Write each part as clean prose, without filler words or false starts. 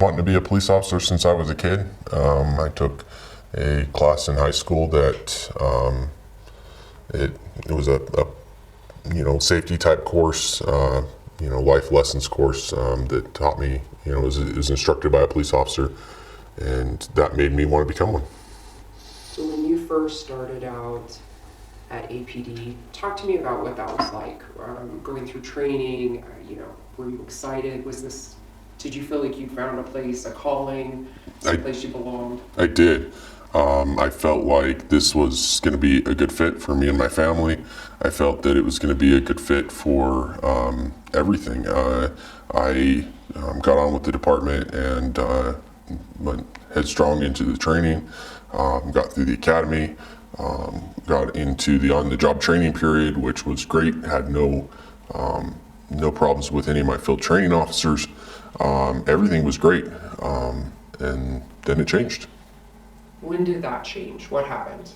wanting to be a police officer since I was a kid. I took a class in high school that it was a safety type course, life lessons course that taught me, it was instructed by a police officer, and that made me want to become one. So when you first started out at APD, talk to me about what that was like, going through training. Were you excited? Did you feel like you found a place, a calling, a place you belonged? I did. I felt like this was going to be a good fit for me and my family. I felt that it was going to be a good fit for everything. I got on with the department and went headstrong into the training, got through the academy, got into the on-the-job training period, which was great. Had no problems with any of my field training officers. Everything was great, and then it changed. When did that change? What happened?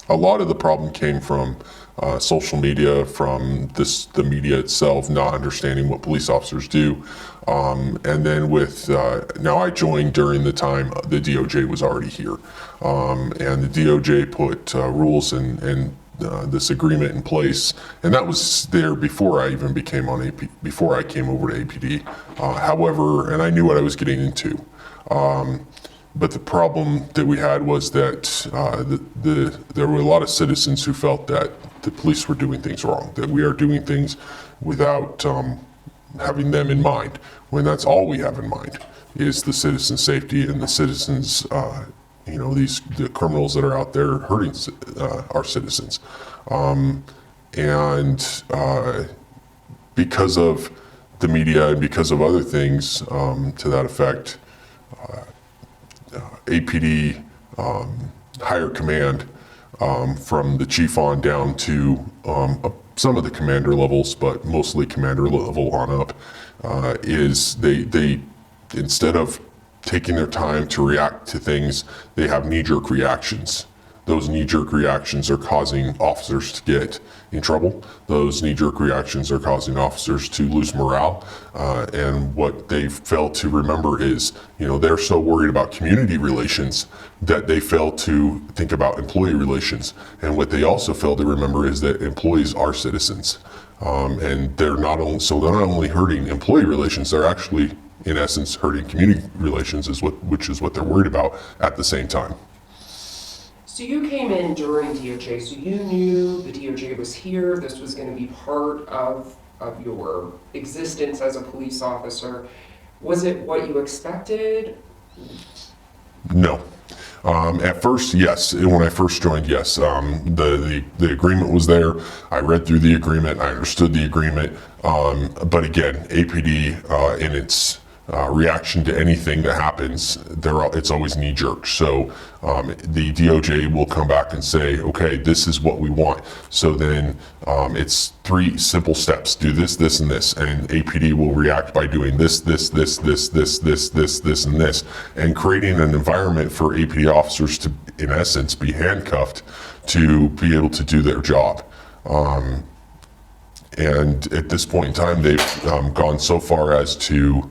A lot of the problem came from social media, from the media itself not understanding what police officers do, and then now I joined during the time the DOJ was already here, and the DOJ put rules and this agreement in place, and that was there before I even before I came over to APD. However, and I knew what I was getting into. But the problem that we had was that there were a lot of citizens who felt that the police were doing things wrong, that we are doing things without having them in mind, when that's all we have in mind is the citizen safety and the citizens, the criminals that are out there hurting our citizens. Because of the media and because of other things to that effect, APD higher command, from the chief on down to some of the commander levels, but mostly commander level on up, is they instead of taking their time to react to things, they have knee-jerk reactions. Those knee-jerk reactions are causing officers to get in trouble. Those knee-jerk reactions are causing officers to lose morale. And what they fail to remember is, they're so worried about community relations that they fail to think about employee relations. And what they also fail to remember is that employees are citizens. And they're not only hurting employee relations, they're actually, in essence, hurting community relations, which is what they're worried about at the same time. So you came in during DOJ, so you knew the DOJ was here, this was going to be part of your existence as a police officer. Was it what you expected? No. At first, yes. When I first joined, yes. The agreement was there. I read through the agreement. I understood the agreement. But again, APD in its reaction to anything that happens, it's always knee-jerk. So the DOJ will come back and say, okay, this is what we want. So then it's 3 simple steps: do this, this, and this. And APD will react by doing this, and this, and creating an environment for APD officers to, in essence, be handcuffed to be able to do their job. And at this point in time, they've gone so far as to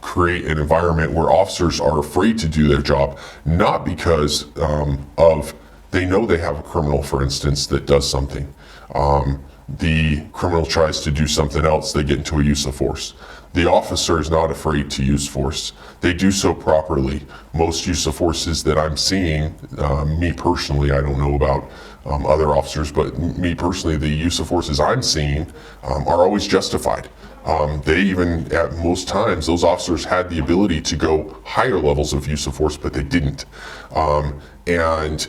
create an environment where officers are afraid to do their job, not because they know they have a criminal, for instance, that does something. The criminal tries to do something else, they get into a use of force. The officer is not afraid to use force. They do so properly. Most use of forces that I'm seeing, me personally, I don't know about other officers, but me personally, the use of forces I'm seeing are always justified. They even, at most times, those officers had the ability to go higher levels of use of force, but they didn't. And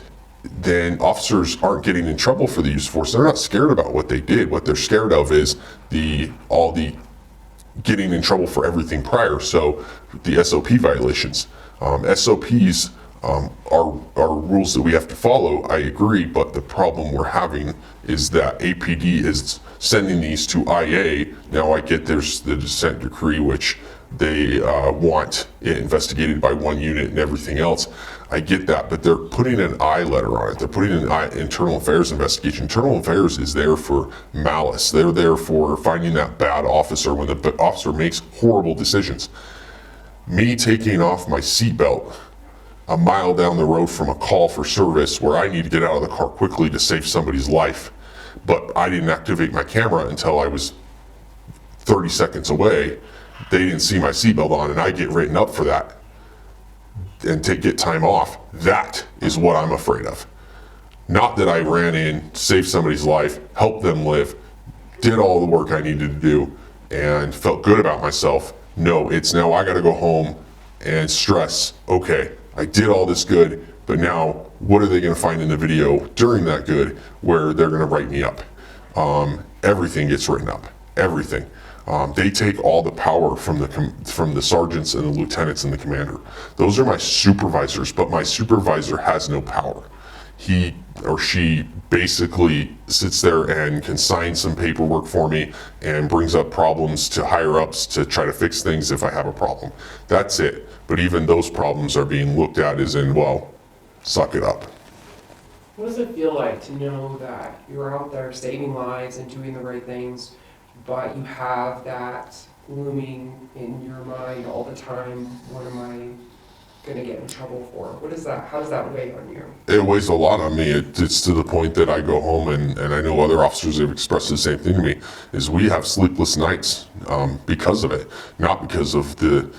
then officers aren't getting in trouble for the use of force. They're not scared about what they did. What they're scared of is all the getting in trouble for everything prior. So the SOP violations. SOPs are rules that we have to follow, I agree, but the problem we're having is that APD is sending these to IA. Now I get there's the dissent decree, which they want it investigated by one unit and everything else. I get that, but they're putting an I letter on it. They're putting an internal affairs investigation. Internal affairs is there for malice. They're there for finding that bad officer when the officer makes horrible decisions. Me taking off my seatbelt a mile down the road from a call for service where I need to get out of the car quickly to save somebody's life, but I didn't activate my camera until I was 30 seconds away. They didn't see my seatbelt on, and I get written up for that and get time off. That is what I'm afraid of. Not that I ran in, saved somebody's life, helped them live, did all the work I needed to do, and felt good about myself. No, it's now I gotta go home and stress, okay, I did all this good, but now what are they gonna find in the video during that good where they're gonna write me up? Everything gets written up, everything. They take all the power from the sergeants and the lieutenants and the commander. Those are my supervisors, but my supervisor has no power. He or she basically sits there and can sign some paperwork for me and brings up problems to higher ups to try to fix things if I have a problem. That's it. But even those problems are being looked at as in, well, suck it up. What does it feel like to know that you're out there saving lives and doing the right things, but you have that looming in your mind all the time? What am I going to get in trouble for? What is that? How does that weigh on you? It weighs a lot on me. It's to the point that I go home and I know other officers have expressed the same thing to me, is we have sleepless nights because of it, not because of the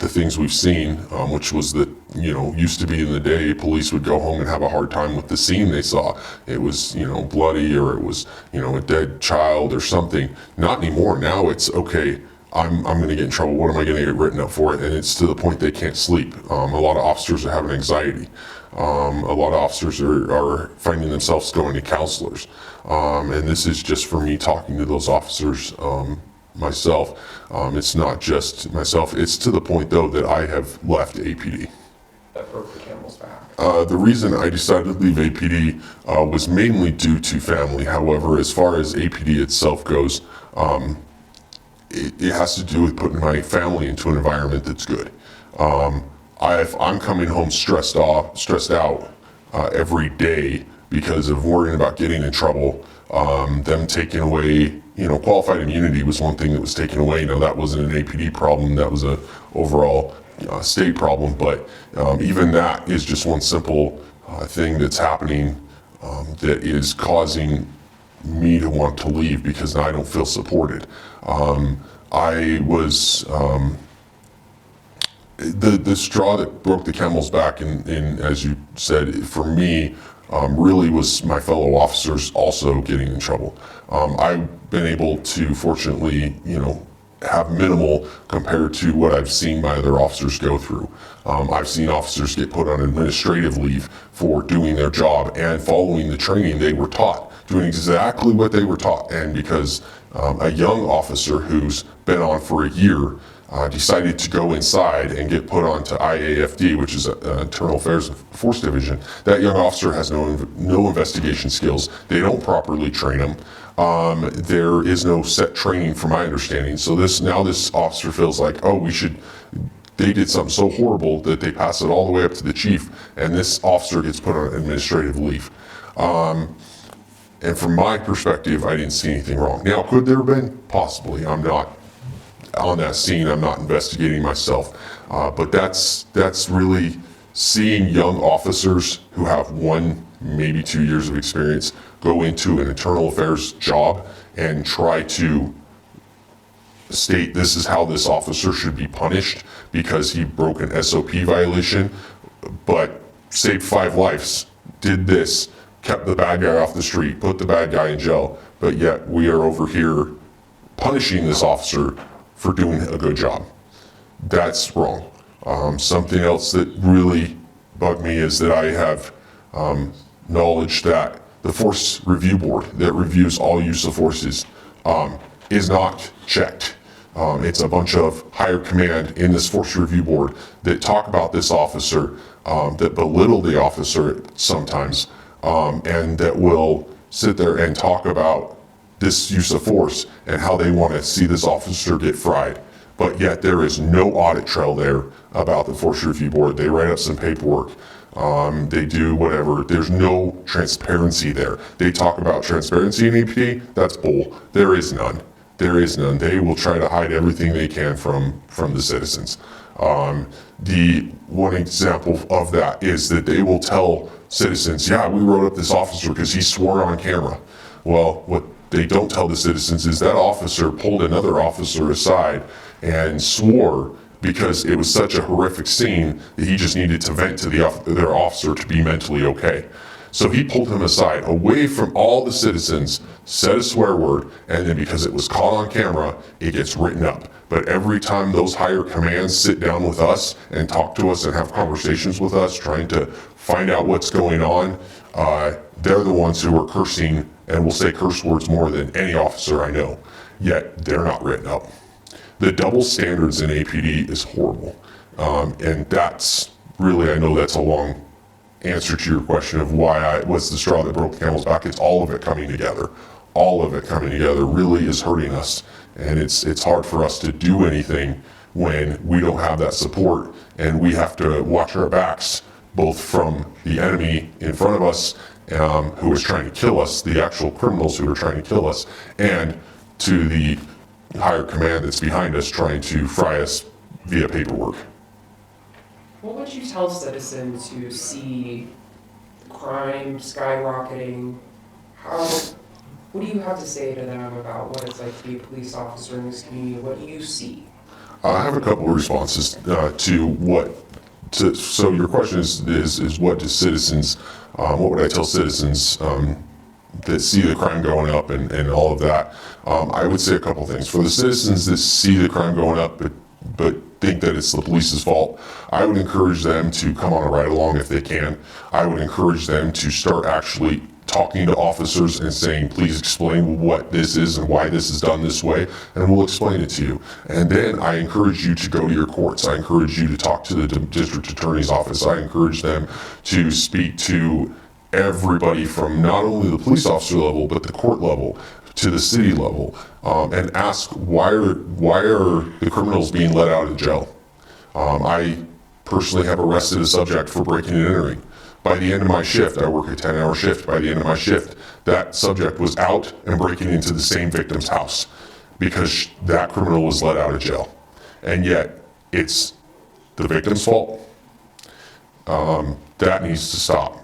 things we've seen, which was that, used to be in the day, police would go home and have a hard time with the scene they saw. It was, bloody, or it was, a dead child or something. Not anymore. Now it's, okay, I'm going to get in trouble. What am I going to get written up for? And it's to the point they can't sleep. A lot of officers are having anxiety. A lot of officers are finding themselves going to counselors. And this is just for me talking to those officers myself. It's not just myself. It's to the point, though, that I have left APD. That broke the camel's back. The reason I decided to leave APD was mainly due to family. However, as far as APD itself goes, it has to do with putting my family into an environment that's good. If I'm coming home stressed out every day because of worrying about getting in trouble, them taking away, qualified immunity was one thing that was taken away. Now, that wasn't an APD problem, that was a overall state problem, but even that is just one simple thing that's happening that is causing me to want to leave because I don't feel supported. I was the straw that broke the camel's back, and as you said, for me, really was my fellow officers also getting in trouble. I've been able to, fortunately, have minimal compared to what I've seen my other officers go through. I've seen officers get put on administrative leave for doing their job and following the training they were taught, doing exactly what they were taught. And because a young officer who's been on for a year decided to go inside and get put onto IAFD, which is Internal Affairs Force Division, that young officer has no investigation skills. They don't properly train him. There is no set training, from my understanding. So this officer feels like, they did something so horrible that they pass it all the way up to the chief, and this officer gets put on administrative leave. And from my perspective, I didn't see anything wrong. Now, could there have been? Possibly. I'm not on that scene. I'm not investigating myself. But that's really seeing young officers who have 1, maybe 2 years of experience go into an internal affairs job and try to state this is how this officer should be punished because he broke an SOP violation, but saved 5 lives, did this, kept the bad guy off the street, put the bad guy in jail, but yet we are over here punishing this officer for doing a good job. That's wrong. Something else that really bugged me is that I have knowledge that the Force Review Board that reviews all use of forces is not checked. It's a bunch of higher command in this Force Review Board that talk about this officer, that belittle the officer sometimes, and that will sit there and talk about this use of force and how they want to see this officer get fried. but yet there is no audit trail there about the Forestry Review Board. They write up some paperwork. They do whatever. There's no transparency there. They talk about transparency in APD. That's bull. There is none. There is none. They will try to hide everything they can from the citizens. The one example of that is that they will tell citizens, yeah, we wrote up this officer because he swore on camera. Well, what they don't tell the citizens is that officer pulled another officer aside and swore because it was such a horrific scene that he just needed to vent to their officer to be mentally okay. So he pulled him aside, away from all the citizens, said a swear word, and then because it was caught on camera, it gets written up. But every time those higher commands sit down with us and talk to us and have conversations with us, trying to find out what's going on, they're the ones who are cursing and will say curse words more than any officer I know, yet they're not written up. The double standards in APD is horrible. And that's really, I know that's a long answer to your question of what's the straw that broke the camel's back. It's all of it coming together. All of it coming together really is hurting us. And it's hard for us to do anything when we don't have that support and we have to watch our backs, both from the enemy in front of us, who is trying to kill us, the actual criminals who are trying to kill us, and to the higher command that's behind us trying to fry us via paperwork. What would you tell citizens who see crime skyrocketing? What do you have to say to them about what it's like to be a police officer in this community? What do you see? I have a couple of responses so your question is what do citizens, what would I tell citizens that see the crime going up and all of that? I would say a couple things. For the citizens that see the crime going up but think that it's the police's fault, I would encourage them to come on a ride along if they can. I would encourage them to start actually talking to officers and saying, please explain what this is and why this is done this way, and we'll explain it to you. And then I encourage you to go to your courts. I encourage you to talk to the district attorney's office. I encourage them to speak to everybody from not only the police officer level, but the court level, to the city level, and ask why are the criminals being let out of jail? I personally have arrested a subject for breaking and entering. By the end of my shift, I work a 10-hour shift. By the end of my shift, that subject was out and breaking into the same victim's house because that criminal was let out of jail. And yet, it's the victim's fault. That needs to stop.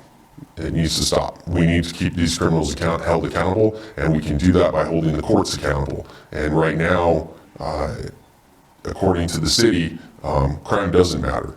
It needs to stop. We need to keep these criminals held accountable, and we can do that by holding the courts accountable. And right now, according to the city, crime doesn't matter.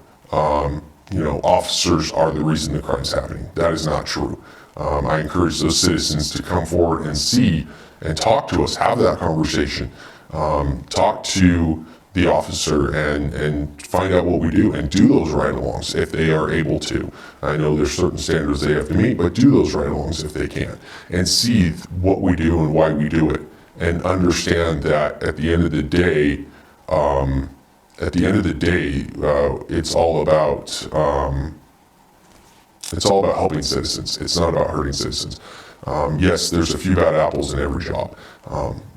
Officers are the reason the crime's happening. That is not true. I encourage those citizens to come forward and see and talk to us, have that conversation, talk to the officer and find out what we do and do those ride-alongs if they are able to. I know there's certain standards they have to meet, but do those ride-alongs if they can and see what we do and why we do it and understand that at the end of the day, it's all about helping citizens. It's not about hurting citizens. Yes, there's a few bad apples in every job,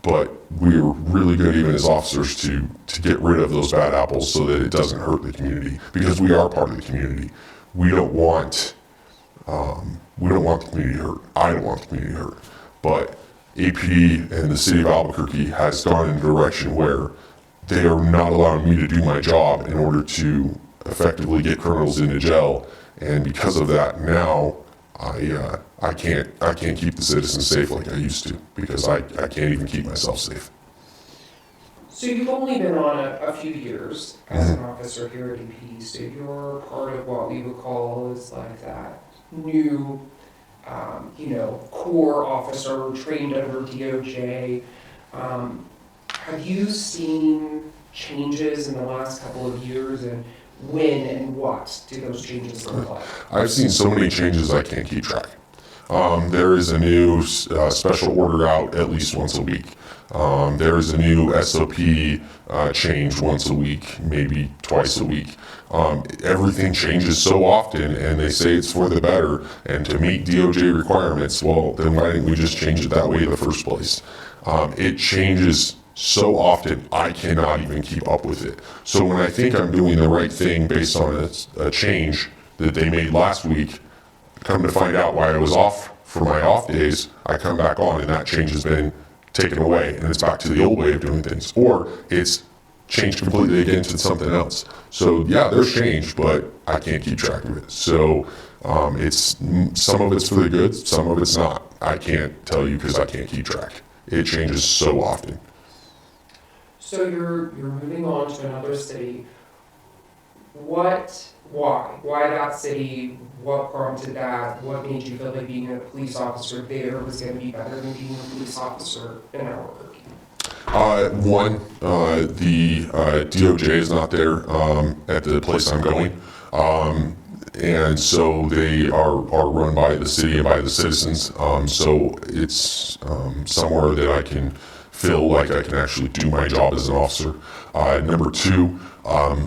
but we're really good, even as officers, to get rid of those bad apples so that it doesn't hurt the community, because we are part of the community. We don't want the community hurt. I don't want the community hurt. But APD and the city of Albuquerque has gone in a direction where they are not allowing me to do my job in order to effectively get criminals into jail. And because of that, now I can't keep the citizens safe like I used to, because I can't even keep myself safe. So you've only been on a few years as an officer here at APD, so you're part of what we would call is like that new, core officer trained under DOJ. Have you seen changes in the last couple of years, and when and what do those changes look like? I've seen so many changes I can't keep track. There is a new special order out at least once a week. There is a new SOP change once a week, maybe twice a week. Everything changes so often, and they say it's for the better and to meet DOJ requirements. Well, then why didn't we just change it that way in the first place? It changes so often I cannot even keep up with it. So when I think I'm doing the right thing based on a change that they made last week, come to find out why I was off for my off days, I come back on and that change has been taken away and it's back to the old way of doing things. Or it's changed completely again to something else. So yeah, there's change, but I can't keep track of it. So it's some of it's for the good, some of it's not. I can't tell you because I can't keep track. It changes so often. So you're moving on to another city. Why that city? What prompted that? What made you feel like being a police officer there was going to be better than being a police officer in Albuquerque? One, the DOJ is not there at the place I'm going. And so they are run by the city and by the citizens. So it's somewhere that I can feel like I can actually do my job as an officer. Number two,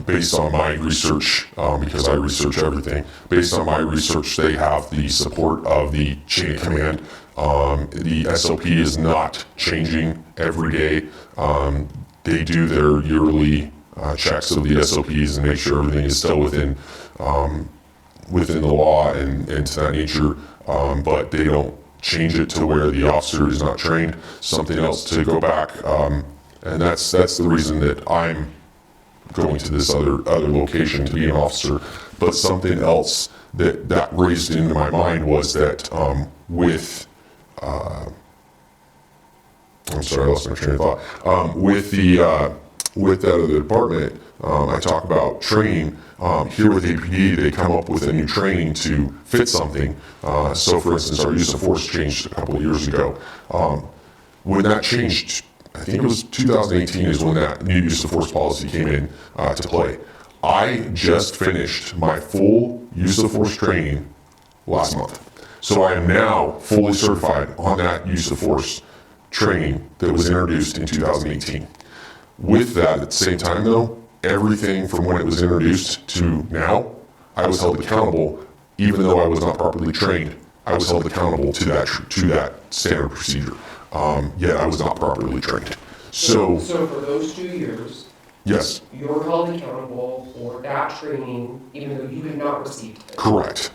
based on my research, because I research everything, based on my research, they have the support of the chain of command. The SOP is not changing every day. They do their yearly checks of the SOPs and make sure everything is still within the law and to that nature, but they don't change it to where the officer is not trained, something else to go back. And that's the reason that I'm going to this other location to be an officer. But something else that raised into my mind was that I'm sorry, I lost my train of thought. With that other department, I talk about training. Here with APD, they come up with a new training to fit something. So, for instance, our use of force changed a couple of years ago. When that changed, I think it was 2018 is when that new use of force policy came in to play. I just finished my full use of force training last month. So I am now fully certified on that use of force training that was introduced in 2018. With that, at the same time though, everything from when it was introduced to now, I was held accountable, even though I was not properly trained. I was held accountable to that standard procedure. Yet I was not properly trained. So for those 2 years, yes, you're held accountable for that training, even though you had not received it. correct.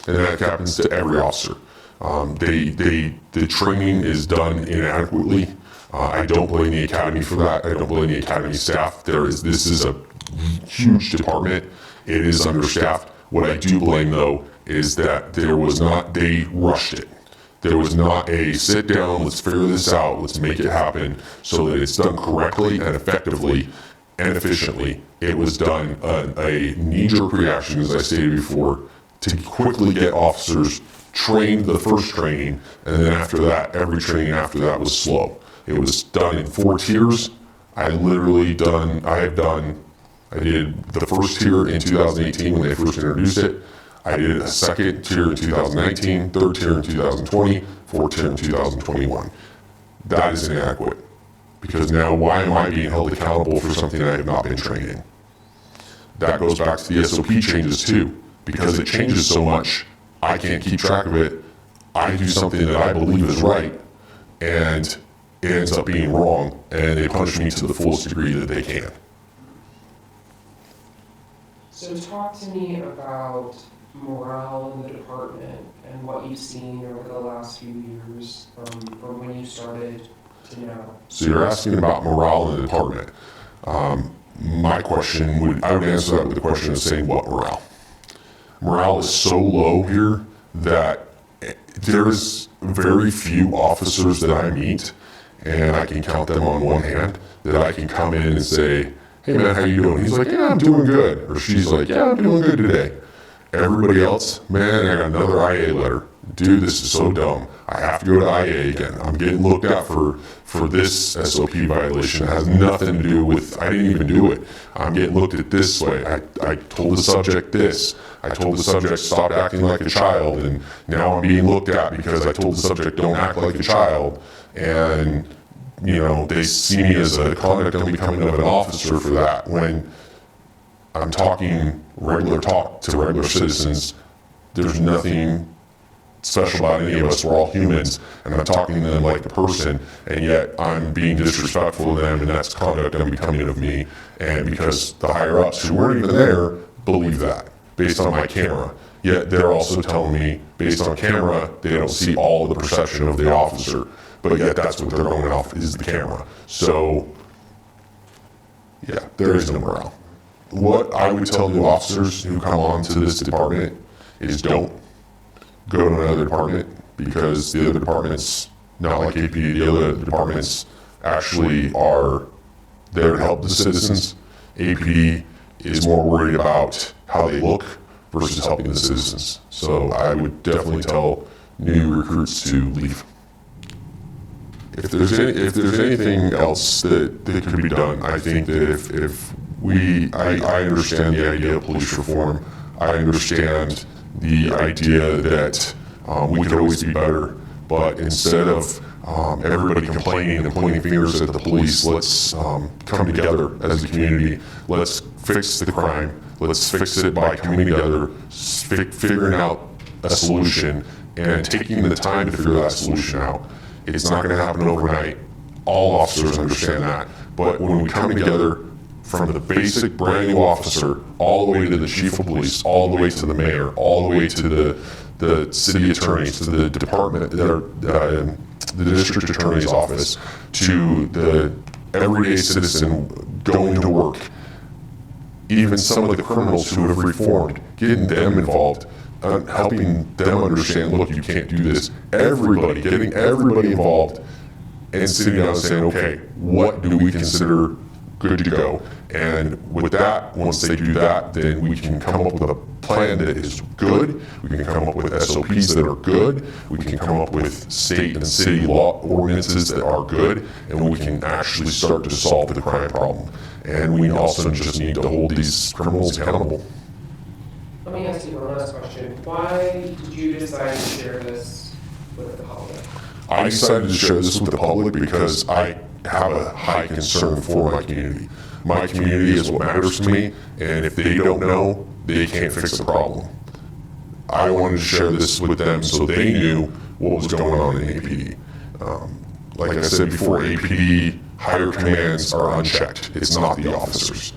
And that happens to every officer. The training is done inadequately. I don't blame the academy for that. I don't blame the academy staff. This is a huge department. It is understaffed. What I do blame though is that they rushed it. There was not a sit down, let's figure this out, let's make it happen so that it's done correctly and effectively and efficiently. It was done a knee-jerk reaction, as I stated before, to quickly get officers trained the first training, and then after that, every training after that was slow. It was done in 4 tiers. I did the first tier in 2018 when they first introduced it. I did a second tier in 2019, third tier in 2020, fourth tier in 2021. That is inadequate. Because now why am I being held accountable for something I have not been trained in? That goes back to the SOP changes too. Because it changes so much, I can't keep track of it. I do something that I believe is right, and it ends up being wrong, and they punish me to the fullest degree that they can. So talk to me about morale in the department and what you've seen over the last few years from when you started to now. So you're asking about morale in the department. My question I would answer that with the question of saying what morale? Morale is so low here that there's very few officers that I meet, and I can count them on one hand, that I can come in and say, hey man, how you doing? He's like, yeah, I'm doing good. Or she's like, yeah, I'm doing good today. Everybody else, man, I got another IA letter. Dude, this is so dumb. I have to go to IA again. I'm getting looked at for this SOP violation. It has nothing to do with, I didn't even do it. I'm getting looked at this way. I told the subject this. I told the subject stop acting like a child, and now I'm being looked at because I told the subject don't act like a child. And, you know, they see me as a conduct unbecoming of an officer for that when I'm talking regular talk to regular citizens. There's nothing special about any of us. We're all humans, and I'm talking to them like a person, and yet I'm being disrespectful to them, and that's conduct unbecoming of me. And because the higher ups who weren't even there believe that based on my camera, yet they're also telling me based on camera they don't see all of the perception of the officer, but yet that's what they're going off is the camera. So yeah, there is no morale. What I would tell new officers who come on to this department is don't go to another department, because the other departments, not like APD, the other departments actually are there to help the citizens. APD is more worried about how they look versus helping the citizens. So I would definitely tell new recruits to leave. If there's anything else that could be done, I think that I understand the idea of police reform. I understand the idea that we could always be better, but instead of everybody complaining and pointing fingers at the police, let's come together as a community. Let's fix the crime. Let's fix it by coming together, figuring out a solution, and taking the time to figure that solution out. It's not going to happen overnight. All officers understand that. But when we come together, from the basic brand new officer all the way to the chief of police, all the way to the mayor, all the way to the city attorney, to the department, the district attorney's office, to the everyday citizen going to work, even some of the criminals who have reformed, getting them involved, helping them understand, look, you can't do this. Everybody, getting everybody involved and sitting down and saying, okay, what do we consider good to go? And with that, once they do that, then we can come up with a plan that is good. We can come up with SOPs that are good. We can come up with state and city law ordinances that are good, and we can actually start to solve the crime problem. And we also just need to hold these criminals accountable. Let me ask you one last question. Why did you decide to share this with the public? I decided to share this with the public because I have a high concern for my community. My community is what matters to me, and if they don't know, they can't fix the problem. I wanted to share this with them so they knew what was going on in APD. Like I said before, APD higher commands are unchecked. It's not the officers.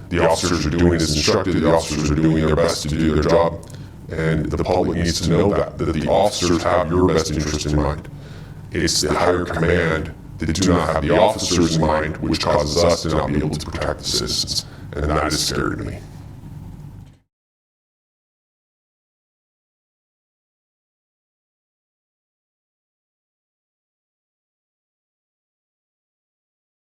The officers are doing as instructed. The officers are doing their best to do their job, and the public needs to know that the officers have your best interest in mind. It's the higher command that do not have the officers in mind, which causes us to not be able to protect the citizens, and that is scary to me.